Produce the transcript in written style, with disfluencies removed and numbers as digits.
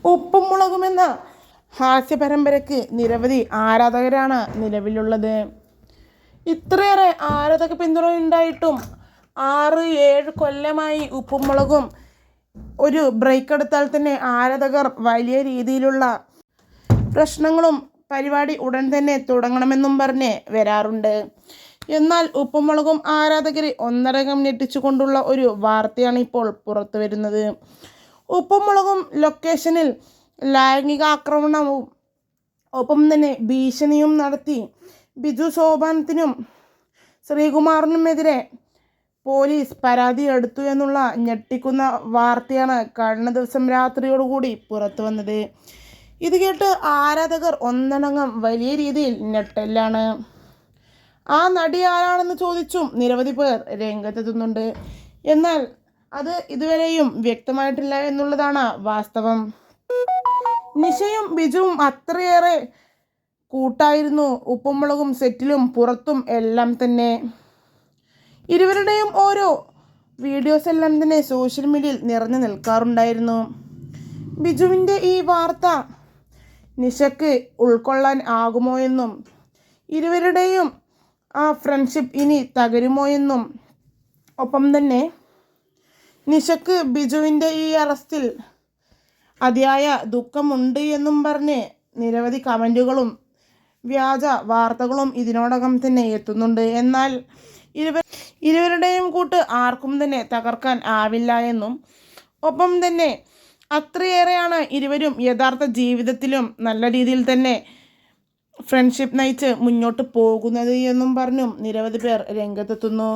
ഉപ്പും മുളകുമെന്ന ഹാസ്യ പരമ്പരയ്ക്ക് നിരവധി ആരാധകരാണ് നിലവിലുള്ളത്. ഇത്രയേറെ ആരാധക പിന്തുണ ഉണ്ടായിട്ടും 6-7 കൊല്ലമായി ഉപ്പും മുളകും ഒരു ബ്രേക്ക് എടുത്താൽ തന്നെ ആരാധകർ വലിയ രീതിയിലുള്ള പ്രശ്നങ്ങളും പരിപാടി ഉടൻ തന്നെ തുടങ്ങണമെന്നും പറഞ്ഞ് വരാറുണ്ട്. എന്നാൽ ഉപ്പും മുളകും ആരാധകരെ ഒന്നടങ്കം ഞെട്ടിച്ചുകൊണ്ടുള്ള ഒരു വാർത്തയാണ് ഇപ്പോൾ പുറത്തു വരുന്നത്. ഉപ്പും മുളകും ലൊക്കേഷനിൽ ലൈംഗികാക്രമണവും ഒപ്പം തന്നെ ഭീഷണിയും നടത്തി ബിജു സോപാനത്തിനും ശ്രീകുമാറിനുമെതിരെ പോലീസ് പരാതി എടുത്തു എന്നുള്ള ഞെട്ടിക്കുന്ന വാർത്തയാണ് കഴിഞ്ഞ ദിവസം രാത്രിയോടുകൂടി പുറത്തു വന്നത്. ഇത് കേട്ട് ആരാധകർ ഒന്നടങ്കം വലിയ രീതിയിൽ ഞെട്ടലാണ്. ആ നടി ആരാണെന്ന് ചോദിച്ചും നിരവധി പേർ രംഗത്തെത്തുന്നുണ്ട്. എന്നാൽ അത് ഇതുവരെയും വ്യക്തമായിട്ടില്ല എന്നുള്ളതാണ് വാസ്തവം. നിഷയും ബിജുവും അത്രയേറെ കൂട്ടായിരുന്നു ഉപ്പും മുളകും സെറ്റിലും പുറത്തും എല്ലാം തന്നെ. ഇരുവരുടെയും ഓരോ വീഡിയോസ് എല്ലാം തന്നെ സോഷ്യൽ മീഡിയയിൽ നിറഞ്ഞു നിൽക്കാറുണ്ടായിരുന്നു. ബിജുവിൻ്റെ ഈ വാർത്ത നിഷയ്ക്ക് ഉൾക്കൊള്ളാൻ ആകുമോ എന്നും ഇരുവരുടെയും ആ ഫ്രണ്ട്ഷിപ്പ് ഇനി തകരുമോ എന്നും ഒപ്പം തന്നെ നിഷയ്ക്ക് ബിജുവിൻ്റെ ഈ അറസ്റ്റിൽ അതിയായ ദുഃഖമുണ്ട് എന്നും പറഞ്ഞ് നിരവധി കമൻറ്റുകളും വ്യാജ വാർത്തകളും ഇതിനോടകം തന്നെ എത്തുന്നുണ്ട്. എന്നാൽ ഇരുവരുടെയും കൂട്ട് ആർക്കും തന്നെ തകർക്കാൻ ആവില്ല എന്നും ഒപ്പം തന്നെ അത്രയേറെയാണ് ഇരുവരും യഥാർത്ഥ ജീവിതത്തിലും നല്ല രീതിയിൽ തന്നെ ഫ്രണ്ട്ഷിപ്പ് നയിച്ച് മുന്നോട്ട് പോകുന്നത് എന്നും പറഞ്ഞും നിരവധി പേർ രംഗത്തെത്തുന്നു.